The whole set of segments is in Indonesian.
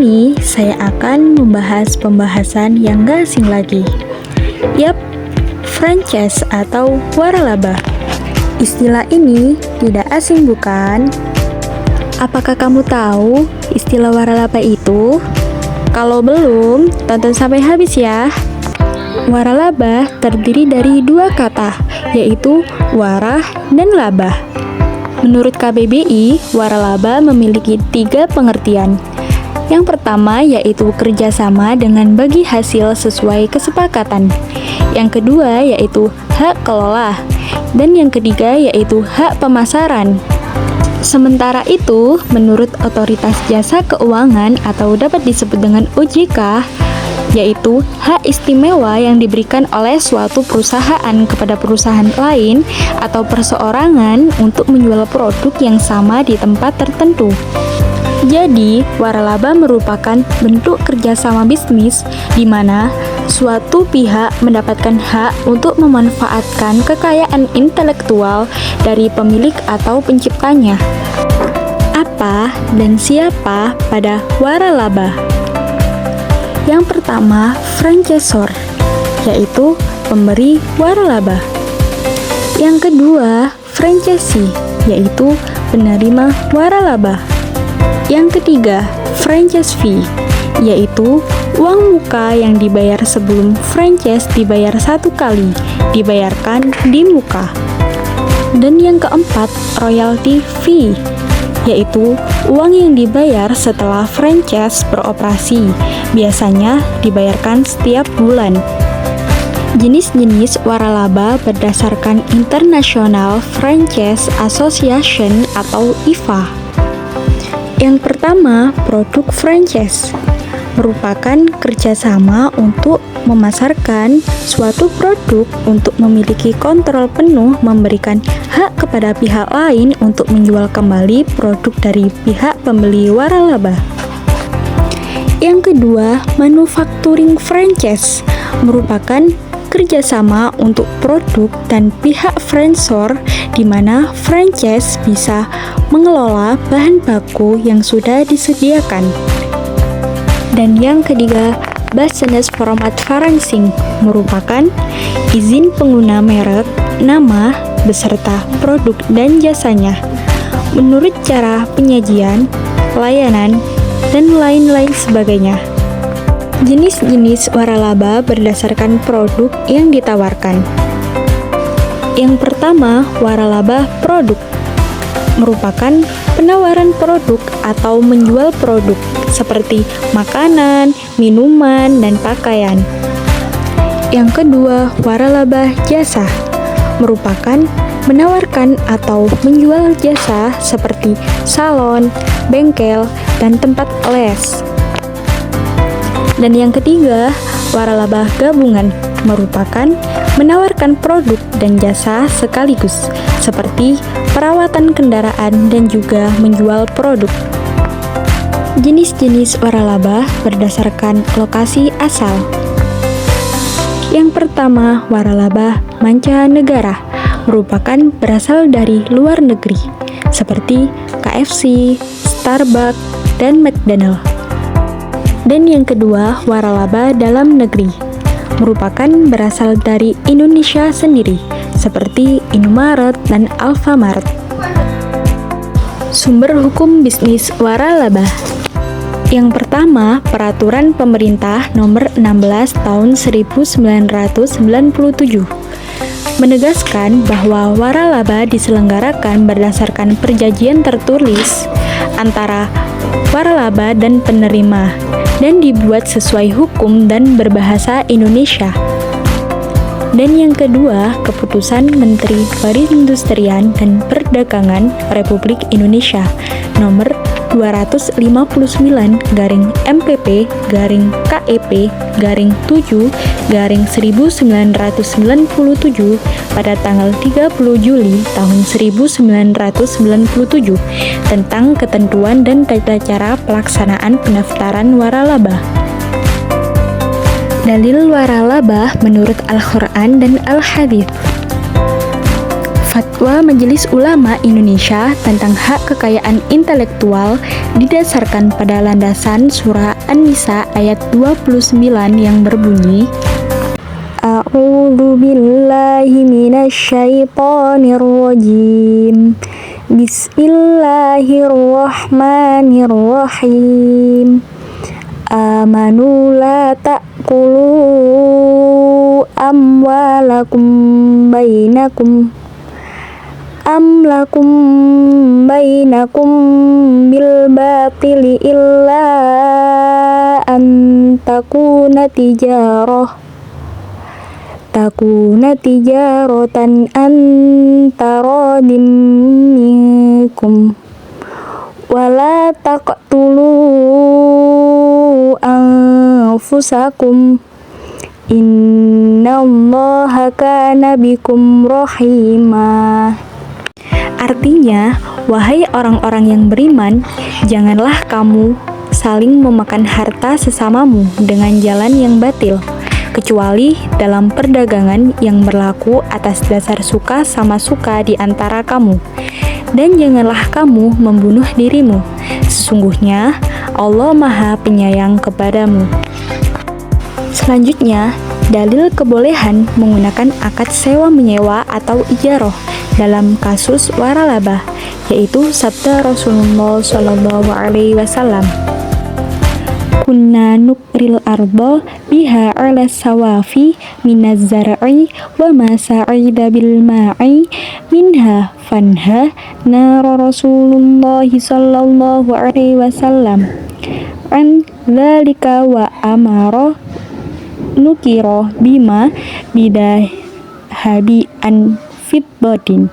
ini saya akan membahas pembahasan yang gak asing lagi. Yap, franchise atau waralaba. Istilah ini tidak asing bukan? Apakah kamu tahu istilah waralaba itu? Kalau belum, tonton sampai habis ya. Waralaba terdiri dari dua kata, yaitu warah dan labah. Menurut KBBI, waralaba memiliki 3 pengertian. Yang pertama yaitu kerjasama dengan bagi hasil sesuai kesepakatan. Yang kedua yaitu hak kelola. Dan yang ketiga yaitu hak pemasaran. Sementara itu, menurut Otoritas Jasa Keuangan atau dapat disebut dengan OJK, yaitu hak istimewa yang diberikan oleh suatu perusahaan kepada perusahaan lain atau perseorangan untuk menjual produk yang sama di tempat tertentu. Jadi, waralaba merupakan bentuk kerjasama bisnis di mana suatu pihak mendapatkan hak untuk memanfaatkan kekayaan intelektual dari pemilik atau penciptanya. Apa dan siapa pada waralaba? Yang pertama, franchisor, yaitu pemberi waralaba. Yang kedua, franchisee, yaitu penerima waralaba. Yang ketiga, franchise fee, yaitu uang muka yang dibayar sebelum franchise dibayar 1 kali, dibayarkan di muka. Dan yang keempat, royalty fee, yaitu uang yang dibayar setelah franchise beroperasi, biasanya dibayarkan setiap bulan. Jenis-jenis waralaba berdasarkan International Franchise Association atau IFA. Yang pertama, produk franchise merupakan kerjasama untuk memasarkan suatu produk untuk memiliki kontrol penuh, memberikan hak kepada pihak lain untuk menjual kembali produk dari pihak pembeli waralaba. Yang kedua, manufacturing franchise merupakan kerjasama untuk produk dan pihak franchisor di mana franchise bisa mengelola bahan baku yang sudah disediakan. Dan yang ketiga, business format financing merupakan izin pengguna merek, nama, beserta produk dan jasanya menurut cara penyajian, pelayanan, dan lain-lain sebagainya. Jenis-jenis waralaba berdasarkan produk yang ditawarkan. Yang pertama, waralaba produk merupakan penawaran produk atau menjual produk seperti makanan, minuman, dan pakaian. Yang kedua, waralaba jasa merupakan menawarkan atau menjual jasa seperti salon, bengkel, dan tempat les. Dan yang ketiga, waralaba gabungan merupakan menawarkan produk dan jasa sekaligus, seperti perawatan kendaraan dan juga menjual produk. Jenis-jenis waralaba berdasarkan lokasi asal. Yang pertama, waralaba mancanegara merupakan berasal dari luar negeri, seperti KFC, Starbucks, dan McDonald's. Dan yang kedua, waralaba dalam negeri merupakan berasal dari Indonesia sendiri, seperti Indomaret dan Alfamart. Sumber hukum bisnis waralaba. Yang pertama, Peraturan Pemerintah Nomor 16 Tahun 1997 menegaskan bahwa waralaba diselenggarakan berdasarkan perjanjian tertulis antara waralaba dan penerima dan dibuat sesuai hukum dan berbahasa Indonesia. Dan yang kedua, Keputusan Menteri Perindustrian dan Perdagangan Republik Indonesia Nomor 259/MPP/KEP/7/1997 pada tanggal 30 Juli tahun 1997 tentang ketentuan dan tata cara pelaksanaan pendaftaran waralaba. Dalil waralaba menurut Al-Quran dan Al-Hadits. Fatwa Majelis Ulama Indonesia tentang hak kekayaan intelektual didasarkan pada landasan surah An-Nisa ayat 29 yang berbunyi, A'udzu billahi minasyaitonir rajim. Bismillahirrahmanirrahim. Amanu la ta'kulu amwalakum bainakum bil batili illa an takuna tijaratan an taradim minkum wala taqtulu anfusakum innallaha kana bikum rahima. Artinya, wahai orang-orang yang beriman, janganlah kamu saling memakan harta sesamamu dengan jalan yang batil, kecuali dalam perdagangan yang berlaku atas dasar suka sama suka di antara kamu. Dan janganlah kamu membunuh dirimu. Sesungguhnya, Allah Maha Penyayang kepadamu. Selanjutnya, dalil kebolehan menggunakan akad sewa-menyewa atau ijarah dalam kasus waralabah, yaitu sabda Rasulullah SAW, kunna nukril ardo biha ala sawafi minaz zar'i wa ma sa'ida bil ma'i minha fanha nara Rasulullah sallallahu alaihi wasallam an dzalika wa amara nukiro bima bidahabi an fiddatin.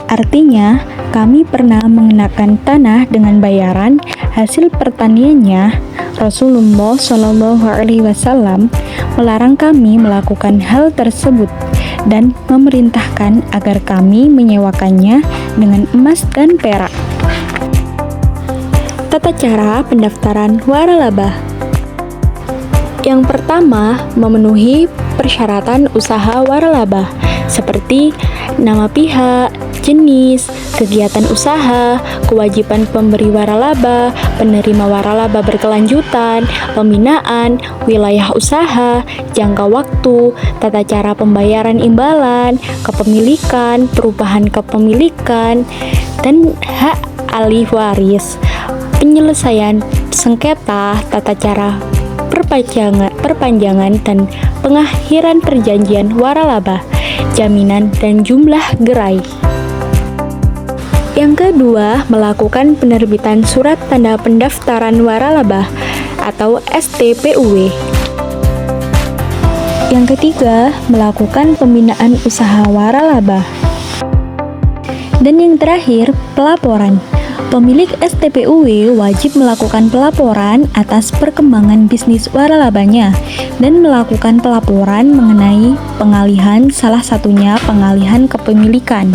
Artinya, kami pernah mengenakan tanah dengan bayaran hasil pertaniannya. Rasulullah Shallallahu Alaihi Wasallam melarang kami melakukan hal tersebut dan memerintahkan agar kami menyewakannya dengan emas dan perak. Tata cara pendaftaran waralabah. Yang pertama, memenuhi persyaratan usaha waralabah seperti nama pihak, jenis, kegiatan usaha, kewajiban pemberi waralaba, penerima waralaba berkelanjutan, pembinaan, wilayah usaha, jangka waktu, tata cara pembayaran imbalan, kepemilikan, perubahan kepemilikan, dan hak alih waris, penyelesaian sengketa, tata cara perpanjangan dan pengakhiran perjanjian waralaba, jaminan dan jumlah gerai. Yang kedua, melakukan penerbitan surat tanda pendaftaran waralabah atau STPUW. Yang ketiga, melakukan pembinaan usaha waralabah. Dan yang terakhir, pelaporan. Pemilik STPUW wajib melakukan pelaporan atas perkembangan bisnis waralabanya dan melakukan pelaporan mengenai pengalihan, salah satunya pengalihan kepemilikan.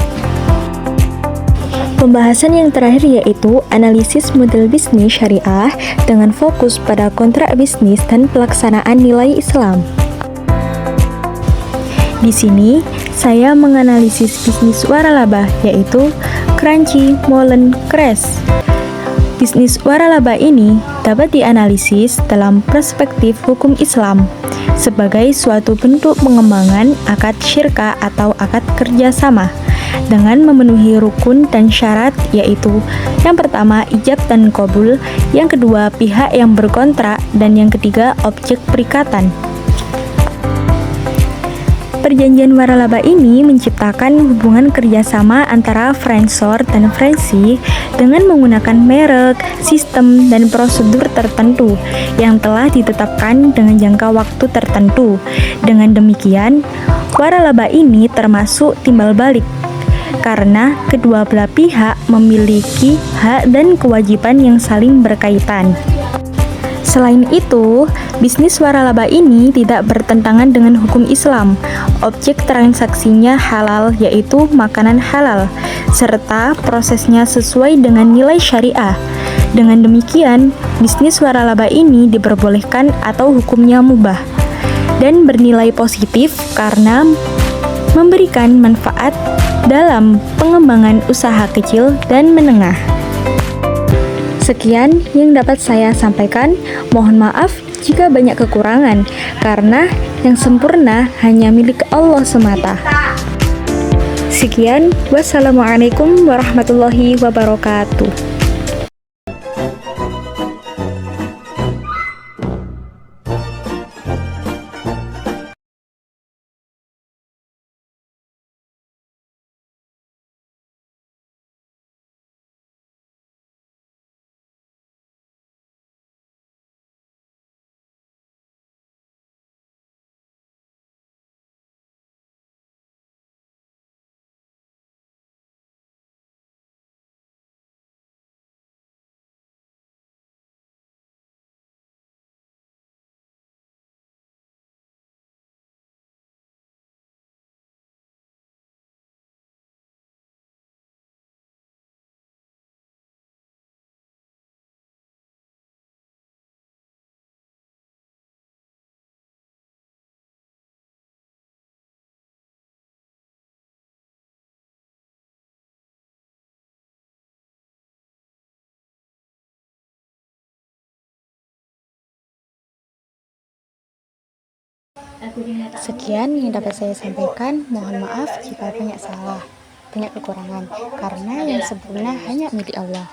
Pembahasan yang terakhir yaitu analisis model bisnis syariah dengan fokus pada kontrak bisnis dan pelaksanaan nilai Islam. Di sini, saya menganalisis bisnis waralabah yaitu Crunchy Molen Crash. Bisnis waralaba ini dapat dianalisis dalam perspektif hukum Islam sebagai suatu bentuk pengembangan akad syirka atau akad kerjasama dengan memenuhi rukun dan syarat, yaitu yang pertama ijab dan qabul, yang kedua pihak yang berkontrak, dan yang ketiga objek perikatan. Perjanjian waralaba ini menciptakan hubungan kerjasama antara franchisor dan franchisee dengan menggunakan merek, sistem, dan prosedur tertentu yang telah ditetapkan dengan jangka waktu tertentu. Dengan demikian, waralaba ini termasuk timbal balik karena kedua belah pihak memiliki hak dan kewajiban yang saling berkaitan. Selain itu, bisnis waralaba ini tidak bertentangan dengan hukum Islam. Objek transaksinya halal, yaitu makanan halal, serta prosesnya sesuai dengan nilai syariah. Dengan demikian, bisnis waralaba ini diperbolehkan atau hukumnya mubah dan bernilai positif karena memberikan manfaat dalam pengembangan usaha kecil dan menengah. Sekian yang dapat saya sampaikan. Mohon maaf jika banyak kekurangan, karena yang sempurna hanya milik Allah semata. Sekian, wassalamualaikum warahmatullahi wabarakatuh. Sekian yang dapat saya sampaikan. Mohon maaf jika banyak salah, banyak kekurangan, karena yang sempurna hanya milik Allah.